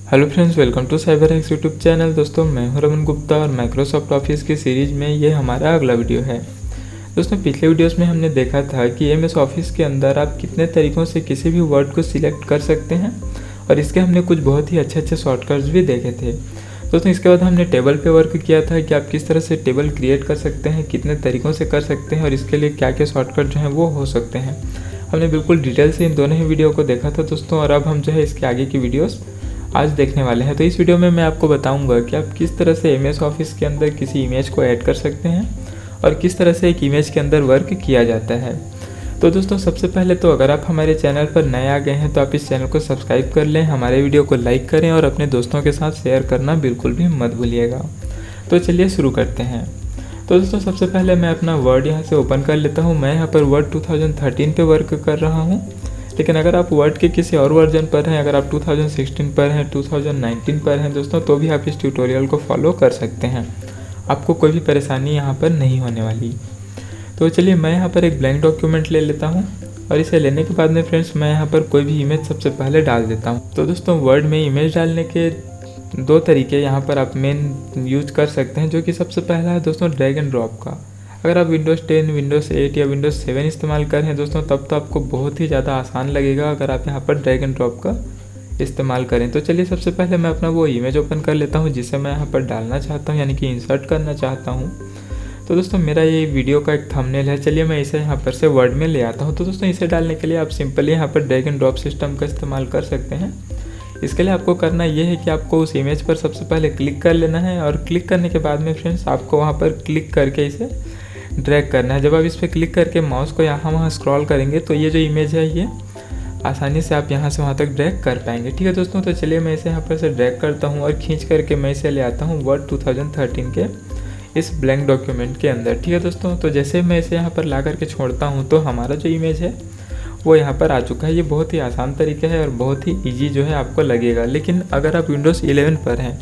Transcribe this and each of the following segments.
Hello friends, welcome to cyber hacks YouTube channel. दोस्तों, मैं हूं रमन गुप्ता और माइक्रोसॉफ्ट ऑफिस की सीरीज़ में ये हमारा अगला वीडियो है। दोस्तों, पिछले वीडियोस में हमने देखा था कि एमएस ऑफिस के अंदर आप कितने तरीक़ों से किसी भी वर्ड को सिलेक्ट कर सकते हैं और इसके हमने कुछ बहुत ही अच्छे शॉर्टकट्स भी देखे थे। दोस्तों, इसके बाद हमने टेबल पे वर्क किया था कि आप किस तरह से टेबल क्रिएट कर सकते हैं, कितने तरीक़ों से कर सकते हैं और इसके लिए क्या क्या शॉर्टकट जो हैं वो हो सकते हैं। हमने बिल्कुल डिटेल से इन दोनों ही वीडियो को देखा था दोस्तों, और अब हम जो है इसके आगे की वीडियोस आज देखने वाले हैं। तो इस वीडियो में मैं आपको बताऊंगा कि आप किस तरह से एमएस ऑफिस के अंदर किसी इमेज को ऐड कर सकते हैं और किस तरह से एक इमेज के अंदर वर्क किया जाता है। तो दोस्तों, सबसे पहले तो अगर आप हमारे चैनल पर नए आ गए हैं तो आप इस चैनल को सब्सक्राइब कर लें, हमारे वीडियो को लाइक करें और अपने दोस्तों के साथ शेयर करना बिल्कुल भी मत भूलिएगा। तो चलिए शुरू करते हैं। तो दोस्तों, सबसे पहले मैं अपना वर्ड यहाँ से ओपन कर लेता हूँ। मैं यहाँ पर वर्ड 2013 पे वर्क कर रहा हूँ, लेकिन अगर आप वर्ड के किसी और वर्जन पर हैं, अगर आप 2016 पर हैं, 2019 पर हैं दोस्तों, तो भी आप इस ट्यूटोरियल को फॉलो कर सकते हैं। आपको कोई भी परेशानी यहाँ पर नहीं होने वाली। तो चलिए, मैं यहाँ पर एक ब्लैंक डॉक्यूमेंट ले लेता हूँ और इसे लेने के बाद में फ्रेंड्स मैं यहाँ पर कोई भी इमेज सबसे पहले डाल देता हूँ। तो दोस्तों, वर्ड में इमेज डालने के दो तरीके यहाँ पर आप मेन यूज कर सकते हैं, जो कि सबसे पहला है दोस्तों ड्रैग एंड ड्रॉप का। अगर आप विंडोज़ 10, विंडोज़ 8 या विंडोज़ 7 इस्तेमाल कर रहे हैं दोस्तों, तब तो आपको बहुत ही ज़्यादा आसान लगेगा अगर आप यहाँ पर ड्रैग एंड ड्रॉप का इस्तेमाल करें। तो चलिए, सबसे पहले मैं अपना वो इमेज ओपन कर लेता हूँ जिसे मैं यहाँ पर डालना चाहता हूँ, यानी कि इंसर्ट करना चाहता हूँ। तो दोस्तों, मेरा ये वीडियो का एक थंबनेल है। चलिए, मैं इसे यहाँ पर से वर्ड में ले आता हूँ। तो दोस्तों, इसे डालने के लिए आप सिंपली यहाँ पर ड्रैग एंड ड्रॉप सिस्टम का इस्तेमाल कर सकते हैं। इसके लिए आपको करना ये है कि आपको उस इमेज पर सबसे पहले क्लिक कर लेना है और क्लिक करने के बाद में फ्रेंड्स आपको वहाँ पर क्लिक करके इसे ड्रैग करना है। जब आप इस पर क्लिक करके माउस को यहाँ वहाँ स्क्रॉल करेंगे तो ये जो इमेज है ये आसानी से आप यहाँ से वहाँ तक ड्रैग कर पाएंगे। ठीक है दोस्तों, तो चलिए मैं इसे यहाँ पर से ड्रैग करता हूँ और खींच करके मैं इसे ले आता हूँ वर्ड 2013 के इस ब्लैंक डॉक्यूमेंट के अंदर। ठीक है दोस्तों, तो जैसे मैं इसे यहाँ पर ला करके छोड़ता हूँ तो हमारा जो इमेज है वो यहाँ पर आ चुका है। ये बहुत ही आसान तरीका है और बहुत ही ईजी जो है आपको लगेगा। लेकिन अगर आप विंडोज़ 11 पर हैं,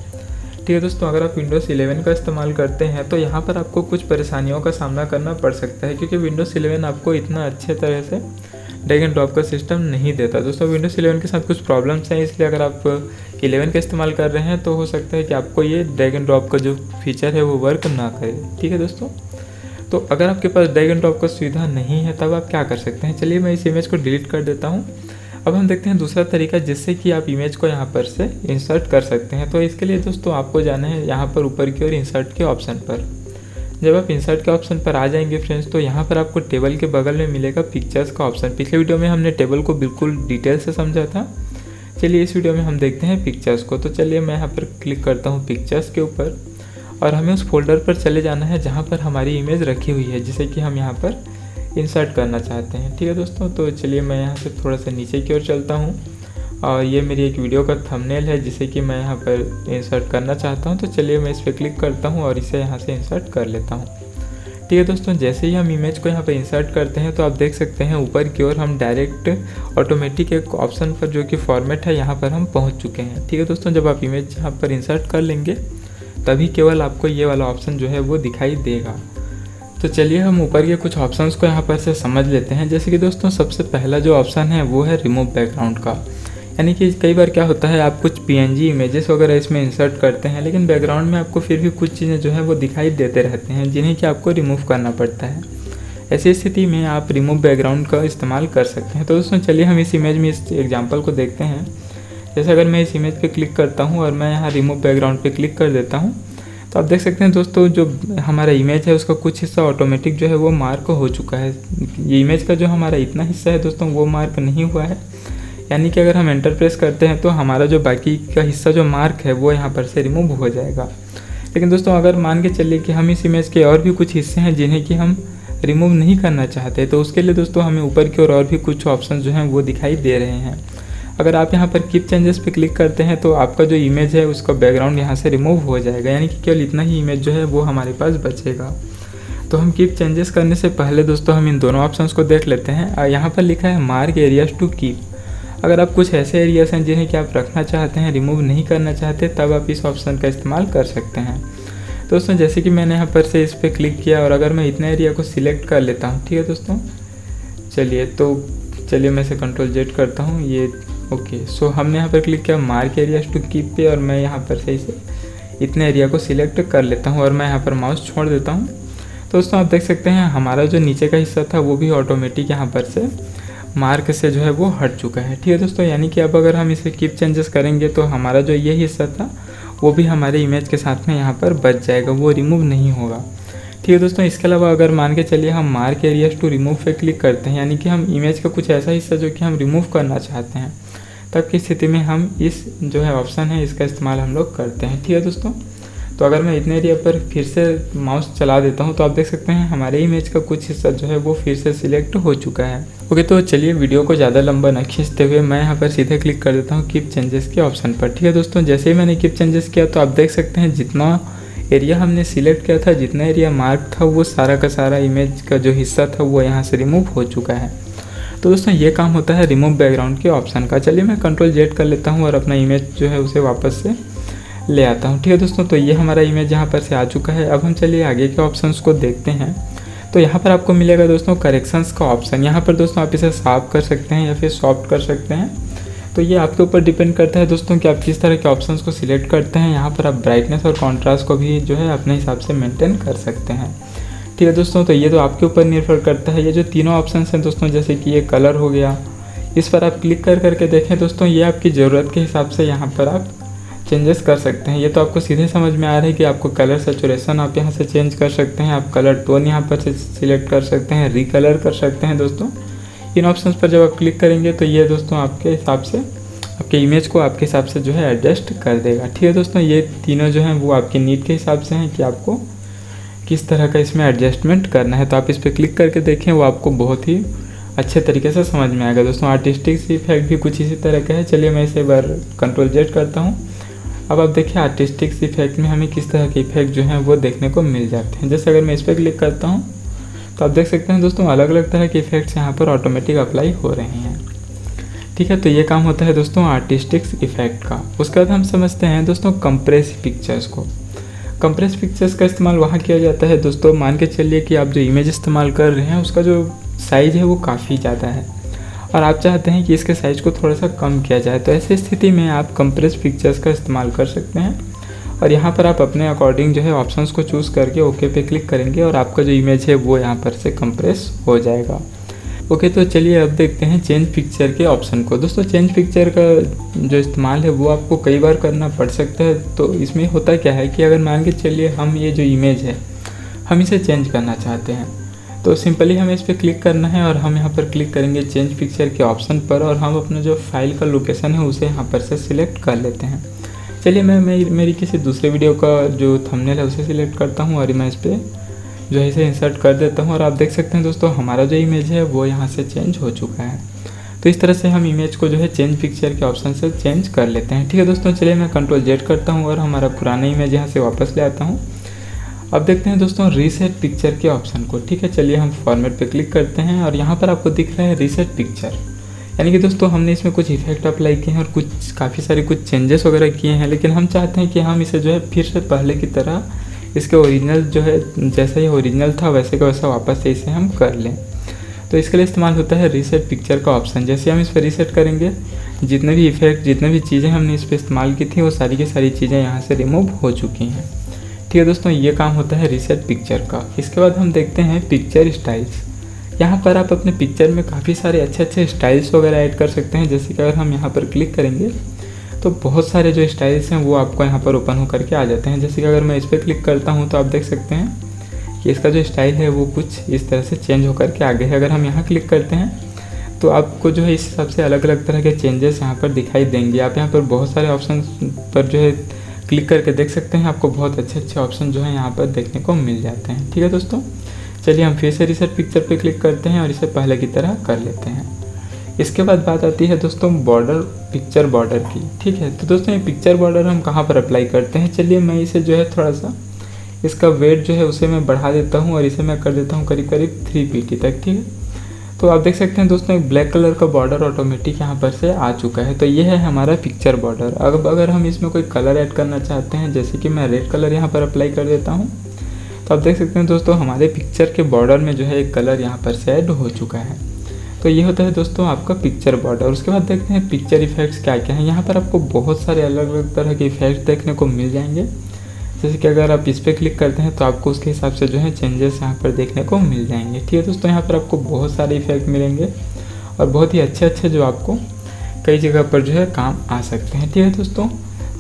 ठीक है दोस्तों, अगर आप विंडोज़ 11 का इस्तेमाल करते हैं तो यहाँ पर आपको कुछ परेशानियों का सामना करना पड़ सकता है, क्योंकि विंडोज़ 11 आपको इतना अच्छे तरह से ड्रैग एंड ड्रॉप का सिस्टम नहीं देता। दोस्तों, विंडोज़ 11 के साथ कुछ प्रॉब्लम्स हैं, इसलिए अगर आप 11 का इस्तेमाल कर रहे हैं तो हो सकता है कि आपको ये ड्रैग एंड ड्रॉप का जो फीचर है वो वर्क ना करे। ठीक है दोस्तों, तो अगर आपके पास ड्रैग एंड ड्रॉप का सुविधा नहीं है तब आप क्या कर सकते हैं। चलिए, मैं इस इमेज को डिलीट कर देता हूँ। अब हम देखते हैं दूसरा तरीका जिससे कि आप इमेज को यहाँ पर से इंसर्ट कर सकते हैं। तो इसके लिए दोस्तों आपको जाना है यहाँ पर ऊपर की ओर इंसर्ट के ऑप्शन पर। जब आप इंसर्ट के ऑप्शन पर आ जाएंगे फ्रेंड्स, तो यहाँ पर आपको टेबल के बगल में मिलेगा पिक्चर्स का ऑप्शन। पिछले वीडियो में हमने टेबल को बिल्कुल डिटेल से समझा था। चलिए, इस वीडियो में हम देखते हैं पिक्चर्स को। तो चलिए, मैं यहाँ पर क्लिक करता हूँ पिक्चर्स के ऊपर और हमें उस फोल्डर पर चले जाना है जहाँ पर हमारी इमेज रखी हुई है, जिसे कि हम यहाँ पर इंसर्ट करना चाहते हैं। ठीक है दोस्तों, तो चलिए मैं यहाँ से थोड़ा सा नीचे की ओर चलता हूँ और ये मेरी एक वीडियो का थंबनेल है जिसे कि मैं यहाँ पर इंसर्ट करना चाहता हूँ। तो चलिए मैं इस पर क्लिक करता हूँ और इसे यहाँ से इंसर्ट कर लेता हूँ। ठीक है दोस्तों, जैसे ही हम इमेज को यहाँ पर इंसर्ट करते हैं तो आप देख सकते हैं ऊपर की ओर हम डायरेक्ट ऑटोमेटिक एक ऑप्शन पर जो कि फॉर्मेट है यहाँ पर हम पहुँच चुके हैं। ठीक है दोस्तों, जब आप इमेज यहाँ पर इंसर्ट कर लेंगे तभी केवल आपको ये वाला ऑप्शन जो है वो दिखाई देगा। तो चलिए हम ऊपर के कुछ ऑप्शंस को यहाँ पर से समझ लेते हैं। जैसे कि दोस्तों, सबसे पहला जो ऑप्शन है वो है रिमूव बैकग्राउंड का। यानी कि कई बार क्या होता है, आप कुछ PNG इमेजेस वगैरह इसमें इंसर्ट करते हैं, लेकिन बैकग्राउंड में आपको फिर भी कुछ चीज़ें जो है वो दिखाई देते रहते हैं जिन्हें कि आपको रिमूव करना पड़ता है। ऐसी स्थिति में आप रिमूव बैकग्राउंड का इस्तेमाल कर सकते हैं। तो दोस्तों, चलिए हम इस इमेज में इस एग्जाम्पल को देखते हैं। जैसे अगर मैं इस इमेज पे क्लिक करता हूँ और मैं यहाँ रिमूव बैकग्राउंड पे क्लिक कर देता हूँ तो आप देख सकते हैं दोस्तों, जो हमारा इमेज है उसका कुछ हिस्सा ऑटोमेटिक जो है वो मार्क हो चुका है। ये इमेज का जो हमारा इतना हिस्सा है दोस्तों वो मार्क नहीं हुआ है, यानी कि अगर हम एंटर प्रेस करते हैं तो हमारा जो बाकी का हिस्सा जो मार्क है वो यहाँ पर से रिमूव हो जाएगा। लेकिन दोस्तों, अगर मान के चलिए कि हम इस इमेज के और भी कुछ हिस्से हैं जिन्हें कि हम रिमूव नहीं करना चाहते, तो उसके लिए दोस्तों हमें ऊपर की ओर और भी कुछ ऑप्शन जो हैं वो दिखाई दे रहे हैं। अगर आप यहाँ पर कीप चेंजेस पे क्लिक करते हैं तो आपका जो इमेज है उसका बैकग्राउंड यहाँ से रिमूव हो जाएगा, यानी कि केवल इतना ही इमेज जो है वो हमारे पास बचेगा। तो हम कीप चेंजेस करने से पहले दोस्तों हम इन दोनों ऑप्शंस को देख लेते हैं। यहाँ पर लिखा है मार्क एरियाज टू कीप। अगर आप कुछ ऐसे एरियाज हैं जिन्हें कि आप रखना चाहते हैं, रिमूव नहीं करना चाहते, तब आप इस ऑप्शन का इस्तेमाल कर सकते हैं। दोस्तों, जैसे कि मैंने यहाँ पर से इस पर क्लिक किया और अगर मैं इतना एरिया को सिलेक्ट कर लेता हूँ, ठीक है दोस्तों, चलिए मैं इसे Ctrl Z करता हूँ, ये ओके, सो हमने यहाँ पर क्लिक किया मार्क एरियाज टू कीप पे, और मैं यहाँ पर से इसे इतने एरिया को सिलेक्ट कर लेता हूँ और मैं यहाँ पर माउस छोड़ देता हूँ। तो दोस्तों आप देख सकते हैं हमारा जो नीचे का हिस्सा था वो भी ऑटोमेटिक यहाँ पर से मार्क से जो है वो हट चुका है। ठीक है दोस्तों, यानी कि अब अगर हम इसे कीप चेंजेस करेंगे तो हमारा जो ये हिस्सा था वो भी हमारे इमेज के साथ में यहाँ पर बच जाएगा, वो रिमूव नहीं होगा। ठीक है दोस्तों, इसके अलावा अगर मान के चलिए हम मार्क एरियाज टू रिमूव पे क्लिक करते हैं, यानी कि हम इमेज का कुछ ऐसा हिस्सा जो कि हम रिमूव करना चाहते हैं, तब की स्थिति में हम इस जो है ऑप्शन है इसका इस्तेमाल हम लोग करते हैं। ठीक है दोस्तों, तो अगर मैं इतने एरिया पर फिर से माउस चला देता हूं तो आप देख सकते हैं हमारे इमेज का कुछ हिस्सा जो है वो फिर से सिलेक्ट हो चुका है। ओके, तो चलिए वीडियो को ज़्यादा लंबा न खींचते हुए मैं यहाँ पर सीधे क्लिक कर देता हूँ कीप चेंजेस के ऑप्शन पर। ठीक है दोस्तों, जैसे ही मैंने कीप चेंजेस किया तो आप देख सकते हैं जितना एरिया हमने सिलेक्ट किया था, जितना एरिया मार्क था, वो सारा का सारा इमेज का जो हिस्सा था वो यहाँ से रिमूव हो चुका है। तो दोस्तों ये काम होता है रिमूव बैकग्राउंड के ऑप्शन का। चलिए मैं Ctrl Z कर लेता हूँ और अपना इमेज जो है उसे वापस से ले आता हूँ। ठीक है दोस्तों, तो ये हमारा इमेज यहाँ पर से आ चुका है। अब हम चलिए आगे के ऑप्शंस को देखते हैं। तो यहाँ पर आपको मिलेगा दोस्तों करेक्शंस का ऑप्शन। यहाँ पर दोस्तों आप इसे साफ कर सकते हैं या फिर सॉफ्ट कर सकते हैं, तो ये आपके ऊपर डिपेंड करता है दोस्तों कि आप किस तरह के ऑप्शंस को सिलेक्ट करते हैं। यहाँ पर आप ब्राइटनेस और कॉन्ट्रास्ट को भी जो है अपने हिसाब से मेंटेन कर सकते हैं। ठीक है दोस्तों, तो ये तो आपके ऊपर निर्भर करता है। ये जो तीनों ऑप्शंस हैं दोस्तों, जैसे कि ये कलर हो गया, इस पर आप क्लिक कर करके देखें दोस्तों, ये आपकी ज़रूरत के हिसाब से यहाँ पर आप चेंजेस कर सकते हैं। ये तो आपको सीधे समझ में आ रहा है कि आपको कलर सैचुरेशन आप यहाँ से चेंज कर सकते हैं, आप कलर टोन यहाँ पर से सिलेक्ट कर सकते हैं, रिकलर कर सकते हैं। दोस्तों इन ऑप्शंस पर जब आप क्लिक करेंगे तो ये दोस्तों आपके हिसाब से आपके इमेज को आपके हिसाब से जो है एडजस्ट कर देगा। ठीक है दोस्तों, ये तीनों जो हैं वो आपकी नीड के हिसाब से हैं कि आपको किस तरह का इसमें एडजस्टमेंट करना है। तो आप इस पर क्लिक करके देखें, वो आपको बहुत ही अच्छे तरीके से समझ में आएगा। दोस्तों आर्टिस्टिक इफेक्ट भी कुछ इसी तरह का है। चलिए मैं इसे बार Ctrl Z करता हूँ। अब आप देखिए आर्टिस्टिक इफेक्ट में हमें किस तरह के इफेक्ट जो हैं वो देखने को मिल जाते हैं। जैसे अगर मैं इस पर क्लिक करता हूँ तो आप देख सकते हैं दोस्तों अलग अलग तरह के इफेक्ट्स यहाँ पर ऑटोमेटिक अप्लाई हो रहे हैं। ठीक है, तो ये काम होता है दोस्तों आर्टिस्टिक इफेक्ट का। उसके बाद हम समझते हैं दोस्तों कंप्रेस पिक्चर्स को। कंप्रेस पिक्चर्स का इस्तेमाल वहाँ किया जाता है दोस्तों, मान के चलिए कि आप जो इमेज इस्तेमाल कर रहे हैं उसका जो साइज़ है वो काफ़ी ज़्यादा है और आप चाहते हैं कि इसके साइज़ को थोड़ा सा कम किया जाए। तो ऐसी स्थिति में आप कंप्रेस पिक्चर्स का इस्तेमाल कर सकते हैं और यहाँ पर आप अपने अकॉर्डिंग जो है ऑप्शंस को चूज़ करके ओके पे क्लिक करेंगे और आपका जो इमेज है वो यहाँ पर से कंप्रेस हो जाएगा। ओके, तो चलिए अब देखते हैं चेंज पिक्चर के ऑप्शन को। दोस्तों चेंज पिक्चर का जो इस्तेमाल है वो आपको कई बार करना पड़ सकता है। तो इसमें होता क्या है कि अगर मान के चलिए हम ये जो इमेज है हम इसे चेंज करना चाहते हैं, तो सिंपली हमें इस पर क्लिक करना है और हम यहाँ पर क्लिक करेंगे चेंज पिक्चर के ऑप्शन पर और हम अपना जो फाइल का लोकेशन है उसे यहाँ पर से सिलेक्ट कर लेते हैं। चलिए मैं मेरी किसी दूसरे वीडियो का जो थंबनेल है उसे सिलेक्ट करता हूँ और मैं इस पर जो है इसे इंसर्ट कर देता हूँ और आप देख सकते हैं दोस्तों हमारा जो इमेज है वो यहाँ से चेंज हो चुका है। तो इस तरह से हम इमेज को जो है चेंज पिक्चर के ऑप्शन से चेंज कर लेते हैं। ठीक है दोस्तों, चलिए मैं Ctrl Z करता हूँ और हमारा पुराना इमेज यहाँ से वापस ले आता हूँ। अब देखते हैं दोस्तों रीसेट पिक्चर के ऑप्शन को। ठीक है, चलिए हम फॉर्मेट पे क्लिक करते हैं और यहाँ पर आपको दिख रहा है रीसेट पिक्चर, यानी कि दोस्तों हमने इसमें कुछ इफेक्ट अप्लाई किए हैं और काफ़ी सारे कुछ चेंजेस वगैरह किए हैं, लेकिन हम चाहते हैं कि हम इसे जो है फिर से पहले की तरह इसके ओरिजिनल जो है जैसा ये ओरिजिनल था वैसे का वैसा वापस से इसे हम कर लें। तो इसके लिए इस्तेमाल होता है रीसेट पिक्चर का ऑप्शन। जैसे हम इस पर रीसेट करेंगे, जितने भी इफेक्ट जितने भी चीज़ें हमने इस पर इस्तेमाल की थी वो सारी की सारी चीज़ें यहाँ से रिमूव हो चुकी हैं। ठीक है दोस्तों, ये काम होता है रीसेट पिक्चर का। इसके बाद हम देखते हैं पिक्चर स्टाइल्स। यहाँ पर आप अपने पिक्चर में काफ़ी सारे अच्छे स्टाइल्स वगैरह ऐड कर सकते हैं। जैसे कि अगर हम यहाँ पर क्लिक करेंगे तो बहुत सारे जो स्टाइल्स हैं वो आपको यहाँ पर ओपन होकर के आ जाते हैं। जैसे कि अगर मैं इस पर क्लिक करता हूँ तो आप देख सकते हैं कि इसका जो स्टाइल है वो कुछ इस तरह से चेंज होकर के आगे है। अगर हम यहाँ क्लिक करते हैं तो आपको जो है इस हिसाब से अलग अलग तरह के चेंजेस यहाँ पर दिखाई देंगे। आप यहाँ पर बहुत सारे ऑप्शन पर जो है क्लिक करके देख सकते हैं, आपको बहुत अच्छे ऑप्शन जो है यहाँ पर देखने को मिल जाते हैं। ठीक है दोस्तों, चलिए हम फिर से रीसेट पिक्चर पर क्लिक करते हैं और इसे पहले की तरह कर लेते हैं। इसके बाद बात आती है दोस्तों पिक्चर बॉर्डर की। ठीक है, तो दोस्तों ये पिक्चर बॉर्डर हम कहाँ पर अप्लाई करते हैं। चलिए मैं इसे जो है थोड़ा सा इसका वेट जो है उसे मैं बढ़ा देता हूँ और इसे मैं कर देता हूँ करीब 3 PT तक। ठीक है, तो आप देख सकते हैं दोस्तों एक ब्लैक कलर का बॉर्डर ऑटोमेटिक यहाँ पर से आ चुका है। तो ये है हमारा पिक्चर बॉर्डर। अब अगर हम इसमें कोई कलर ऐड करना चाहते हैं, जैसे कि मैं रेड कलर यहाँ पर अप्लाई कर देता हूँ, तो आप देख सकते हैं दोस्तों हमारे पिक्चर के बॉर्डर में जो है एक कलर यहाँ पर से ऐड हो चुका है। तो ये होता है दोस्तों आपका पिक्चर बॉर्डर। उसके बाद देखते हैं पिक्चर इफेक्ट्स क्या क्या हैं। यहाँ पर आपको बहुत सारे अलग अलग तरह के इफेक्ट्स देखने को मिल जाएंगे। जैसे कि अगर आप इस पर क्लिक करते हैं तो आपको उसके हिसाब से जो है चेंजेस यहाँ पर देखने को मिल जाएंगे। ठीक है दोस्तों, यहाँ पर आपको बहुत सारे इफेक्ट मिलेंगे और बहुत ही अच्छे अच्छे जो आपको कई जगह पर जो है काम आ सकते हैं। ठीक है दोस्तों,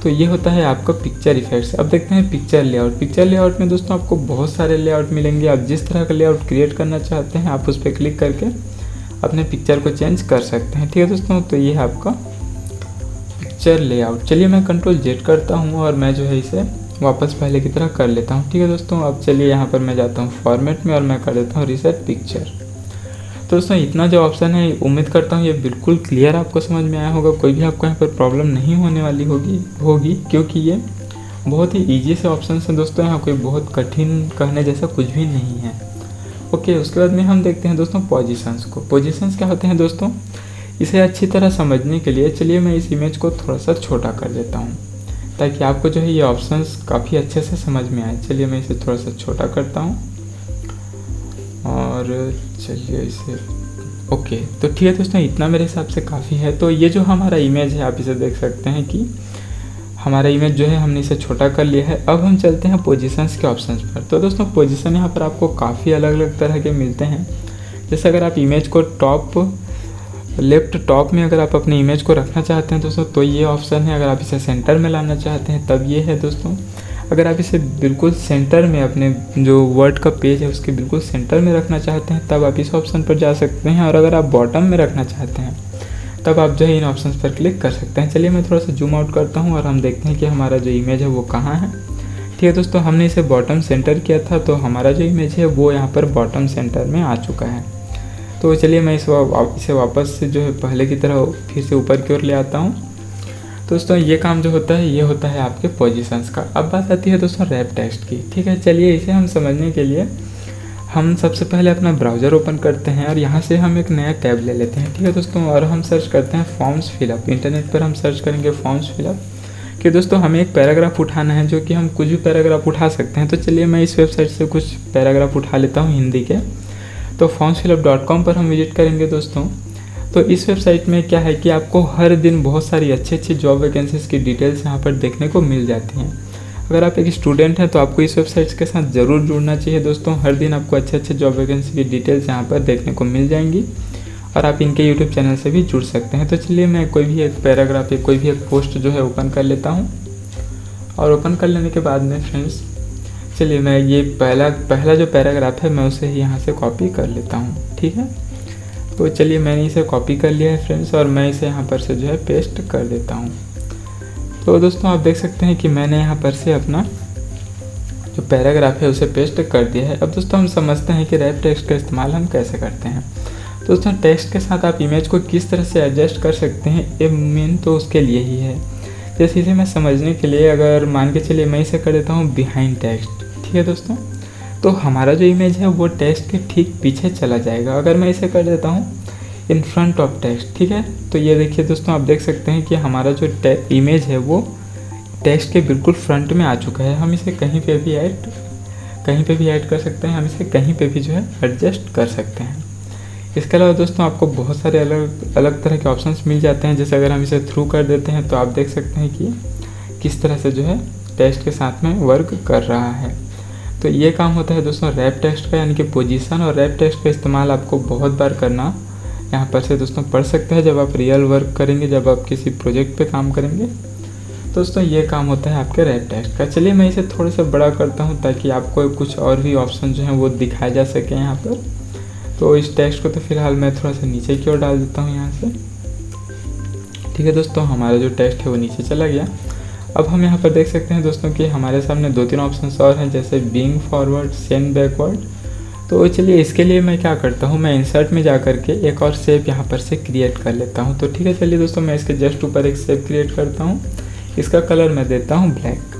तो ये होता है आपका पिक्चर इफेक्ट्स। अब देखते हैं पिक्चर लेआउट। पिक्चर लेआउट में दोस्तों आपको बहुत सारे लेआउट मिलेंगे। आप जिस तरह का लेआउट क्रिएट करना चाहते हैं आप उस पर क्लिक करके अपने पिक्चर को चेंज कर सकते हैं। ठीक है दोस्तों, तो ये है आपका पिक्चर लेआउट। चलिए मैं Ctrl+Z करता हूँ और मैं जो है इसे वापस पहले की तरह कर लेता हूँ। ठीक है दोस्तों, अब चलिए यहाँ पर मैं जाता हूँ फॉर्मेट में और मैं कर देता हूँ रीसेट पिक्चर। तो दोस्तों इतना जो ऑप्शन है उम्मीद करता हूँ ये बिल्कुल क्लियर आपको समझ में आया होगा। कोई भी आपको यहाँ पर प्रॉब्लम नहीं होने वाली होगी क्योंकि ये बहुत ही ईजी से ऑप्शन है दोस्तों। यहाँ कोई बहुत कठिन कहने जैसा कुछ भी नहीं है। ओके, उसके बाद में हम देखते हैं दोस्तों पोजीशंस को। पोजीशंस क्या होते हैं दोस्तों, इसे अच्छी तरह समझने के लिए चलिए मैं इस इमेज को थोड़ा सा छोटा कर देता हूँ ताकि आपको जो है ये ऑप्शंस काफ़ी अच्छे से समझ में आए। चलिए मैं इसे थोड़ा सा छोटा करता हूँ और चलिए इसे ओके। तो ठीक है दोस्तों, इतना मेरे हिसाब से काफ़ी है। तो ये जो हमारा इमेज है आप इसे देख सकते हैं कि हमारा इमेज जो है हमने इसे छोटा कर लिया है। अब हम चलते हैं पोजीशंस के ऑप्शंस पर। तो दोस्तों पोजीशन यहाँ पर आपको काफ़ी अलग अलग तरह के मिलते हैं। जैसे अगर आप इमेज को लेफ्ट टॉप में अगर आप अपनी इमेज को रखना चाहते हैं दोस्तों तो ये ऑप्शन है। अगर आप इसे सेंटर में लाना चाहते हैं तब ये है दोस्तों। अगर आप इसे बिल्कुल सेंटर में अपने जो वर्ड का पेज है उसके बिल्कुल सेंटर में रखना चाहते हैं तब आप इस ऑप्शन पर जा सकते हैं। और अगर आप बॉटम में रखना चाहते हैं तब आप जो है इन ऑप्शंस पर क्लिक कर सकते हैं। चलिए मैं थोड़ा सा जूम आउट करता हूँ और हम देखते हैं कि हमारा जो इमेज है वो कहाँ है। ठीक है दोस्तों, हमने इसे बॉटम सेंटर किया था तो हमारा जो इमेज है वो यहाँ पर बॉटम सेंटर में आ चुका है। तो चलिए मैं इसे वापस से जो है पहले की तरह फिर से ऊपर की ओर ले आता हूँ। दोस्तों ये काम जो होता है ये होता है आपके पोजीशंस का। अब बात आती है दोस्तों रैप टेक्स्ट की। ठीक है, चलिए इसे हम समझने के लिए हम सबसे पहले अपना ब्राउज़र ओपन करते हैं और यहाँ से हम एक नया टैब ले लेते हैं। ठीक है दोस्तों, और हम सर्च करते हैं फॉर्म्स फिलअप। इंटरनेट पर हम सर्च करेंगे फॉर्म्स फिलअप कि दोस्तों हमें एक पैराग्राफ उठाना है, जो कि हम कुछ भी पैराग्राफ उठा सकते हैं। तो चलिए मैं इस वेबसाइट से कुछ पैराग्राफ उठा लेता हूँ हिंदी के। तो formsfillup.com पर हम विजिट करेंगे दोस्तों। तो इस वेबसाइट में क्या है कि आपको हर दिन बहुत सारी अच्छी अच्छी जॉब वैकेंसीज़ की डिटेल्स यहाँ पर देखने को मिल जाती हैं। अगर आप एक स्टूडेंट हैं तो आपको इस वेबसाइट्स के साथ ज़रूर जुड़ना चाहिए दोस्तों। हर दिन आपको अच्छे अच्छे जॉब वैकेंसी की डिटेल्स यहाँ पर देखने को मिल जाएंगी और आप इनके यूट्यूब चैनल से भी जुड़ सकते हैं। तो चलिए मैं कोई भी एक पैराग्राफ या कोई भी एक पोस्ट जो है ओपन कर लेता हूँ और ओपन कर लेने के बाद में फ्रेंड्स चलिए मैं ये पहला जो पैराग्राफ है मैं उसे यहाँ से कॉपी कर लेता हूँ। ठीक है, तो चलिए मैंने इसे कॉपी कर लिया है फ्रेंड्स और मैं इसे यहाँ पर से जो है पेस्ट कर देता हूँ। तो दोस्तों आप देख सकते हैं कि मैंने यहाँ पर से अपना जो पैराग्राफ है उसे पेस्ट कर दिया है। अब दोस्तों हम समझते हैं कि रैप टेक्स्ट का इस्तेमाल हम कैसे करते हैं। दोस्तों टेक्स्ट के साथ आप इमेज को किस तरह से एडजस्ट कर सकते हैं ये मेन तो उसके लिए ही है। जैसे इसे मैं समझने के लिए अगर मान के चलिए मैं इसे कर देता हूँ बिहाइंड टेक्स्ट। ठीक है दोस्तों, तो हमारा जो इमेज है वो टेक्स्ट के ठीक पीछे चला जाएगा। अगर मैं इसे कर देता हूँ इन फ्रंट ऑफ टेक्स्ट, ठीक है, तो ये देखिए दोस्तों आप देख सकते हैं कि हमारा जो इमेज है वो टेक्स्ट के बिल्कुल फ्रंट में आ चुका है। हम इसे कहीं पे भी ऐड कर सकते हैं, हम इसे कहीं पे भी जो है एडजस्ट कर सकते हैं। इसके अलावा दोस्तों आपको बहुत सारे अलग अलग तरह के ऑप्शंस मिल जाते हैं। जैसे अगर हम इसे थ्रू कर देते हैं तो आप देख सकते हैं कि किस तरह से जो है टेक्स्ट के साथ में वर्क कर रहा है। तो ये काम होता है दोस्तों रैप टेक्स्ट का, यानी कि पोजीशन। और रैप टेक्स्ट का इस्तेमाल आपको बहुत बार करना यहाँ पर से दोस्तों पड़ सकता है जब आप रियल वर्क करेंगे, जब आप किसी प्रोजेक्ट पे काम करेंगे। दोस्तों ये काम होता है आपके रैप टेक्स्ट का। चलिए मैं इसे थोड़ा सा बड़ा करता हूँ ताकि आपको कुछ और भी ऑप्शन जो हैं वो दिखाए जा सके यहाँ पर। तो इस टेक्स्ट को तो फिलहाल मैं थोड़ा सा नीचे की ओर डाल देता हूँ यहाँ से। ठीक है दोस्तों, हमारा जो टेक्स्ट है वो नीचे चला गया। अब हम यहाँ पर देख सकते हैं दोस्तों कि हमारे सामने 2-3 ऑप्शंस और हैं, जैसे बिंग फॉरवर्ड, सेंड बैकवर्ड। तो चलिए इसके लिए मैं क्या करता हूँ, मैं इंसर्ट में जा करके एक और शेप यहाँ पर से क्रिएट कर लेता हूँ। तो ठीक है, चलिए दोस्तों मैं इसके जस्ट ऊपर एक शेप क्रिएट करता हूँ। इसका कलर मैं देता हूँ ब्लैक।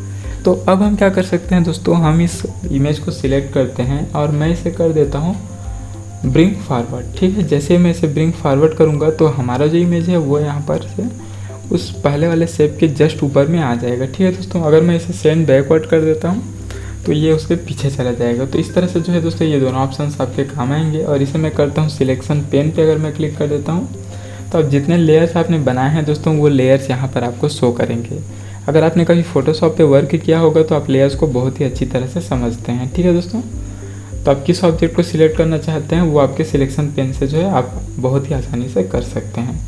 तो अब हम क्या कर सकते हैं दोस्तों, हम इस इमेज को सिलेक्ट करते हैं और मैं इसे कर देता हूँ ब्रिंग फॉरवर्ड। ठीक है, जैसे मैं इसे ब्रिंग फॉरवर्ड करूँगा तो हमारा जो इमेज है वो यहाँ पर से उस पहले वाले शेप के जस्ट ऊपर में आ जाएगा। ठीक है दोस्तों, अगर मैं इसे सेंड बैकवर्ड कर देता हूँ तो ये उसके पीछे चला जाएगा। तो इस तरह से जो है दोस्तों ये दोनों ऑप्शंस आपके काम आएंगे। और इसे मैं करता हूँ सिलेक्शन पेन पे, अगर मैं क्लिक कर देता हूँ तो अब जितने लेयर्स आपने बनाए हैं दोस्तों वो लेयर्स यहाँ पर आपको शो करेंगे। अगर आपने कभी फोटोशॉप पे वर्क किया होगा तो आप लेयर्स को बहुत ही अच्छी तरह से समझते हैं। ठीक है दोस्तों, तो आप किस ऑब्जेक्ट को सिलेक्ट करना चाहते हैं वो आपके सिलेक्शन पेन से जो है आप बहुत ही आसानी से कर सकते हैं।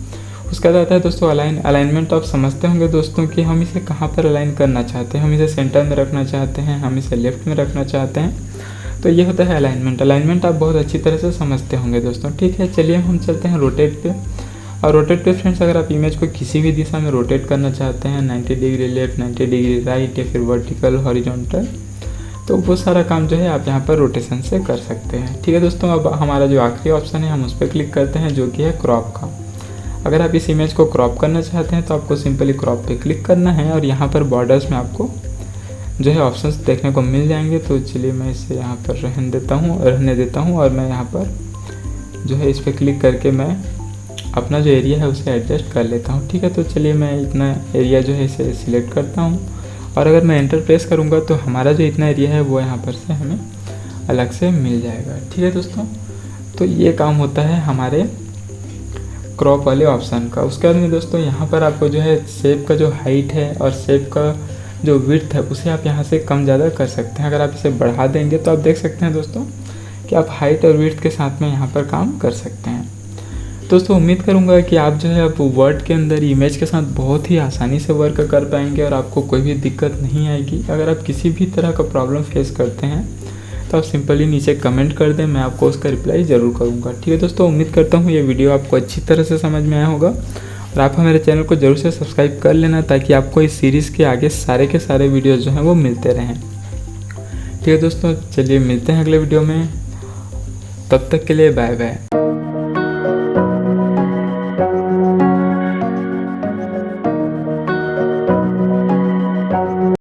उसका आता है दोस्तों अलाइनमेंट। आप समझते होंगे दोस्तों कि हम इसे कहाँ पर अलाइन करना चाहते हैं। हम इसे सेंटर में रखना चाहते हैं, हम इसे लेफ्ट में रखना चाहते हैं। तो ये होता है अलाइनमेंट। अलाइनमेंट आप बहुत अच्छी तरह से समझते होंगे दोस्तों। ठीक है, चलिए हम चलते हैं रोटेट पे। और रोटेट पे फ्रेंड्स, अगर आप इमेज को किसी भी दिशा में रोटेट करना चाहते हैं, 90 डिग्री लेफ्ट, 90 डिग्री राइट, या फिर वर्टिकल, हॉरिजॉन्टल, तो वो सारा काम जो है आप यहाँ पर रोटेशन से कर सकते हैं। ठीक है दोस्तों, अब हमारा जो आखिरी ऑप्शन है हम उस पर क्लिक करते हैं, जो कि है क्रॉप का। अगर आप इस इमेज को क्रॉप करना चाहते हैं तो आपको सिंपली क्रॉप पे क्लिक करना है और यहाँ पर बॉर्डर्स में आपको जो है ऑप्शंस देखने को मिल जाएंगे। तो चलिए मैं इसे यहाँ पर रहने देता हूँ और मैं यहाँ पर जो है इस पर क्लिक करके मैं अपना जो एरिया है उसे एडजस्ट कर लेता हूँ। ठीक है, तो चलिए मैं इतना एरिया जो है इसे सिलेक्ट करता हूँ और अगर मैं एंटर प्रेस करूँगा तो हमारा जो इतना एरिया है वो यहाँ पर से हमें अलग से मिल जाएगा। ठीक है दोस्तों, तो ये काम होता है हमारे क्रॉप वाले ऑप्शन का। उसके बाद में दोस्तों यहाँ पर आपको जो है शेप का जो हाइट है और शेप का जो विड्थ है उसे आप यहाँ से कम ज़्यादा कर सकते हैं। अगर आप इसे बढ़ा देंगे तो आप देख सकते हैं दोस्तों कि आप हाइट और विड्थ के साथ में यहाँ पर काम कर सकते हैं। दोस्तों उम्मीद करूँगा कि आप जो है अब वर्ड के अंदर इमेज के साथ बहुत ही आसानी से वर्क कर पाएंगे और आपको कोई भी दिक्कत नहीं आएगी। अगर आप किसी भी तरह का प्रॉब्लम फेस करते हैं तो आप सिंपली नीचे कमेंट कर दें, मैं आपको उसका रिप्लाई ज़रूर करूँगा। ठीक है दोस्तों, उम्मीद करता हूँ ये वीडियो आपको अच्छी तरह से समझ में आया होगा और आप हमारे चैनल को ज़रूर से सब्सक्राइब कर लेना ताकि आपको इस सीरीज़ के आगे सारे के सारे वीडियोज़ जो हैं वो मिलते रहें। ठीक है दोस्तों, चलिए मिलते हैं अगले वीडियो में, तब तक के लिए बाय बाय।